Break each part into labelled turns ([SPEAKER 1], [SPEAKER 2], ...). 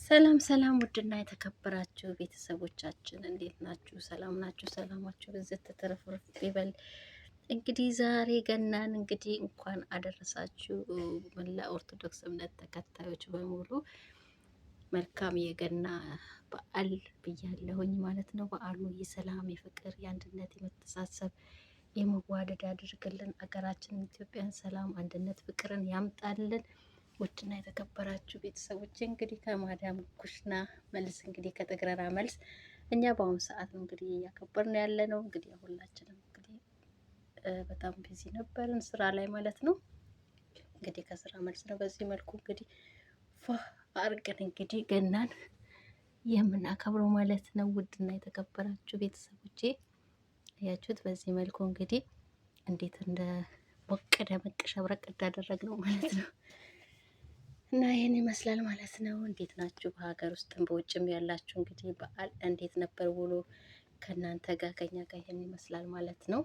[SPEAKER 1] ሰላም ሰላም፣ ውድና የተከበራችሁ ቤተሰቦቻችን እንዴት ናችሁ? ሰላም ናችሁ? ሰላማችሁ ብዝት ተተረፍርፍ ይበል። እንግዲህ ዛሬ ገናን እንግዲህ እንኳን አደረሳችሁ መላ ኦርቶዶክስ እምነት ተከታዮች በሙሉ መልካም የገና በዓል ብያለሁኝ ማለት ነው። በዓሉ የሰላም፣ የፍቅር፣ የአንድነት፣ የመተሳሰብ፣ የመዋደድ ያድርግልን። አገራችን ኢትዮጵያን ሰላም፣ አንድነት፣ ፍቅርን ያምጣልን። ውድና የተከበራችሁ ቤተሰቦች እንግዲህ ከማዳም ኩሽና መልስ እንግዲህ ከጥግረራ መልስ እኛ በአሁኑ ሰዓት ነው እንግዲህ እያከበርን ያለ ነው። እንግዲህ ሁላችንም እንግዲህ በጣም ቢዚ ነበርን ስራ ላይ ማለት ነው። እንግዲህ ከስራ መልስ ነው በዚህ መልኩ እንግዲህ ፏ አርገን እንግዲህ ገናን የምናከብረው ማለት ነው። ውድና የተከበራችሁ ቤተሰቦቼ ያችሁት በዚህ መልኩ እንግዲህ እንዴት እንደ ሞቅ ደመቅ ሸብረቅ እንዳደረግ ነው ማለት ነው። እና ይህን ይመስላል ማለት ነው። እንዴት ናችሁ? በሀገር ውስጥም በውጭም ያላችሁ እንግዲህ በዓል እንዴት ነበር ውሎ ከእናንተ ጋር? ከኛ ጋር ይህን ይመስላል ማለት ነው።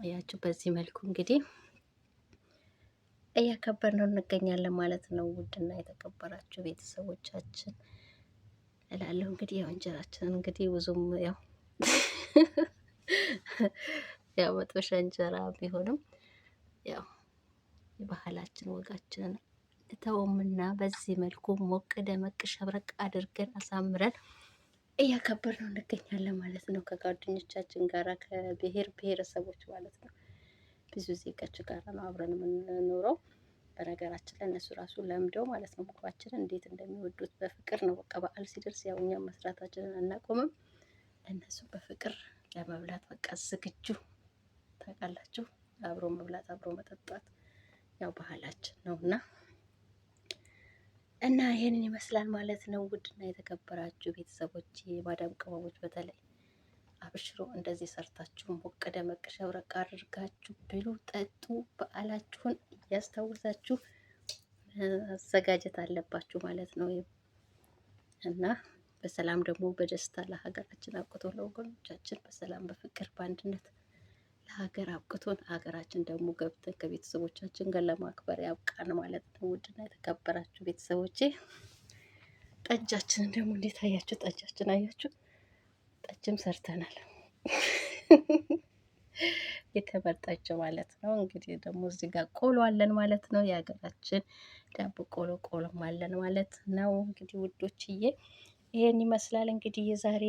[SPEAKER 1] ያችሁ በዚህ መልኩ እንግዲህ እያከበር ነው እንገኛለን ማለት ነው። ውድና የተከበራችሁ ቤተሰቦቻችን እላለሁ እንግዲህ ያው እንጀራችንን እንግዲህ ብዙም ያው መጥበሻ እንጀራ ቢሆንም ያው የባህላችን ወጋችንን ተውምና በዚህ መልኩ ሞቅ ደመቅ ሸብረቅ አድርገን አሳምረን እያከበር ነው እንገኛለን ማለት ነው። ከጓደኞቻችን ጋራ ከብሔር ብሔረሰቦች ማለት ነው። ብዙ ዜጎች ጋራ ነው አብረን የምንኖረው። በነገራችን ላይ እነሱ ራሱ ለምደው ማለት ነው ምግባችንን እንዴት እንደሚወዱት በፍቅር ነው። በቃ በዓል ሲደርስ ያው እኛም መስራታችንን አናቆምም። እነሱ በፍቅር ለመብላት በቃ ዝግጁ ታውቃላችሁ። አብሮ መብላት አብሮ መጠጣት ያው ባህላችን ነውና እና ይሄንን ይመስላል ማለት ነው። ውድና የተከበራችሁ ቤተሰቦች የማዳም ቅመሞች በተለይ አብሽሮ እንደዚህ ሰርታችሁ ሞቅ ደመቅ ሸብረቅ አድርጋችሁ ብሉ፣ ጠጡ። በዓላችሁን እያስታወሳችሁ መዘጋጀት አለባችሁ ማለት ነው። እና በሰላም ደግሞ በደስታ ለሀገራችን አብቅቶ ለወገኖቻችን በሰላም በፍቅር በአንድነት ለሀገር አብቅቶን ሀገራችን ደግሞ ገብተን ከቤተሰቦቻችን ጋር ለማክበር ያብቃን ማለት ነው። ውድና የተከበራችሁ ቤተሰቦቼ ጠጃችንን ደግሞ እንዴት አያችሁ? ጠጃችን አያችሁ? ጠጅም ሰርተናል የተመጣጭ ማለት ነው። እንግዲህ ደግሞ እዚህ ጋር ቆሎ አለን ማለት ነው። የሀገራችን ዳቦ ቆሎ ቆሎም አለን ማለት ነው። እንግዲህ ውዶችዬ ይሄን ይመስላል እንግዲህ የዛሬ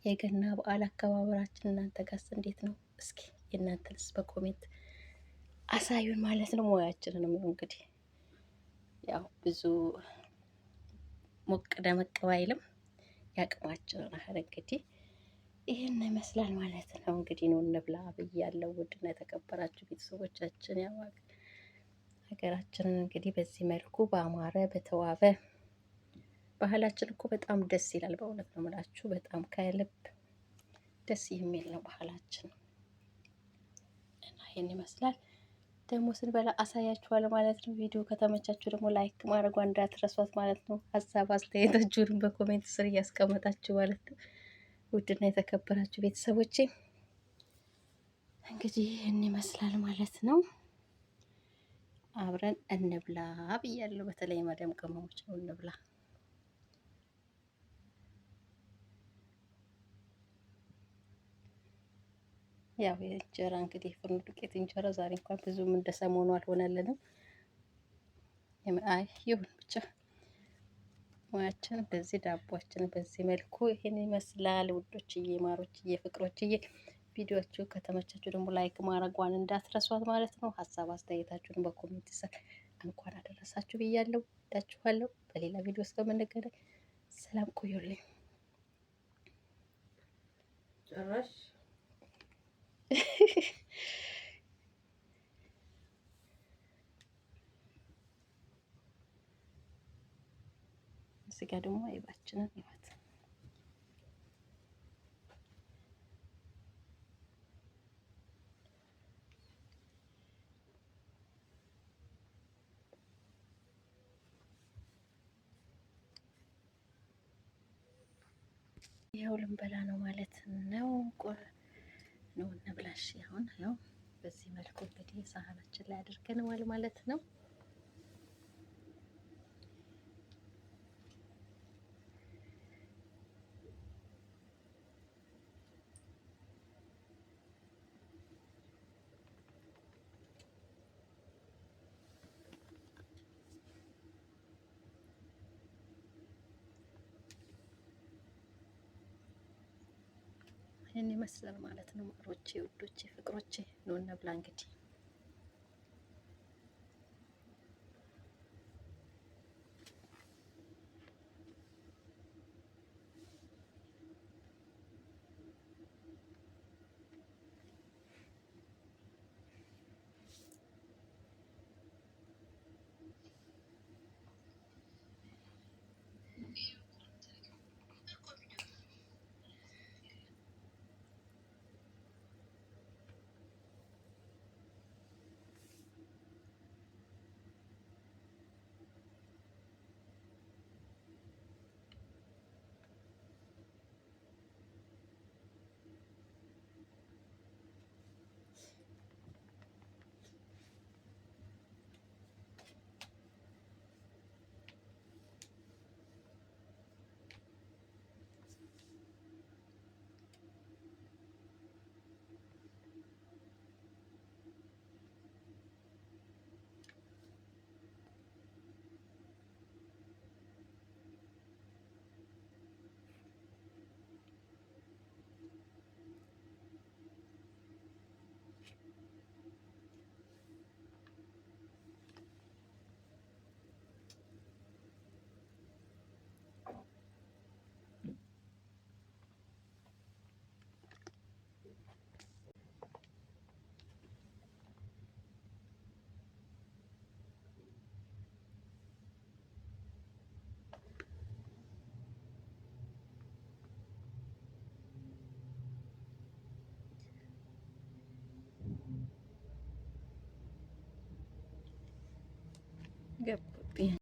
[SPEAKER 1] የገና በዓል አከባበራችን። እናንተ ጋርስ እንዴት ነው? እስኪ የእናንተንስ በኮሜንት አሳዩን ማለት ነው። ሙያችንንም ነው እንግዲህ ያው ብዙ ሞቅ ደመቅ ባይልም ያቅማችንን አህል እንግዲህ ይህን ይመስላል ማለት ነው። እንግዲህ ነው እንብላ ብያለሁ። ውድና የተከበራችሁ ቤተሰቦቻችን ያው ሀገራችንን እንግዲህ በዚህ መልኩ በአማረ በተዋበ ባህላችን እኮ በጣም ደስ ይላል። በእውነት ነው የምላችሁ፣ በጣም ከልብ ደስ የሚል ነው ባህላችን እና ይሄን ይመስላል። ደግሞ ስንበላ አሳያችኋለሁ ማለት ነው። ቪዲዮ ከተመቻችሁ ደግሞ ላይክ ማድረጓ እንዳትረሷት ማለት ነው። ሀሳብ አስተያየታችሁንም በኮሜንት ስር እያስቀመጣችሁ ማለት ነው። ውድና የተከበራችሁ ቤተሰቦቼ እንግዲህ ይህን ይመስላል ማለት ነው። አብረን እንብላ ብያለሁ። በተለይ ማዳም ቅመሞች ነው እንብላ። ያው የእንጀራ እንግዲህ ፍርኖ ዱቄት እንጀራ ዛሬ እንኳን ብዙም እንደሰሞኑ አልሆነልንም። አይ ይሁን ብቻ ሙያችን በዚህ ዳቦችን በዚህ መልኩ ይሄን ይመስላል። ውዶችዬ፣ ማሮችዬ፣ ፍቅሮችዬ ቪዲዮቹ ከተመቻችሁ ደግሞ ላይክ ማድረጓን እንዳትረሷት ማለት ነው። ሀሳብ አስተያየታችሁን በኮሜንት ስር እንኳን አደረሳችሁ ብያለሁ። ወዳችኋለሁ። በሌላ ቪዲዮ እስከምንገናኝ ሰላም ቆዩልኝ። ጨራሽ እዚህ ጋር ደግሞ አይባችንን ይወት ይኸው ልንበላ ነው ማለት ነው። ነው እንብላሽ። አሁን ያው በዚህ መልኩ እንግዲህ ሳህናችን ላይ አድርገነዋል ማለት ነው። ይህን ይመስላል ማለት ነው። ማሮቼ፣ ውዶቼ፣ ፍቅሮቼ ነው እንብላ እንግዲህ። ገባብኝ።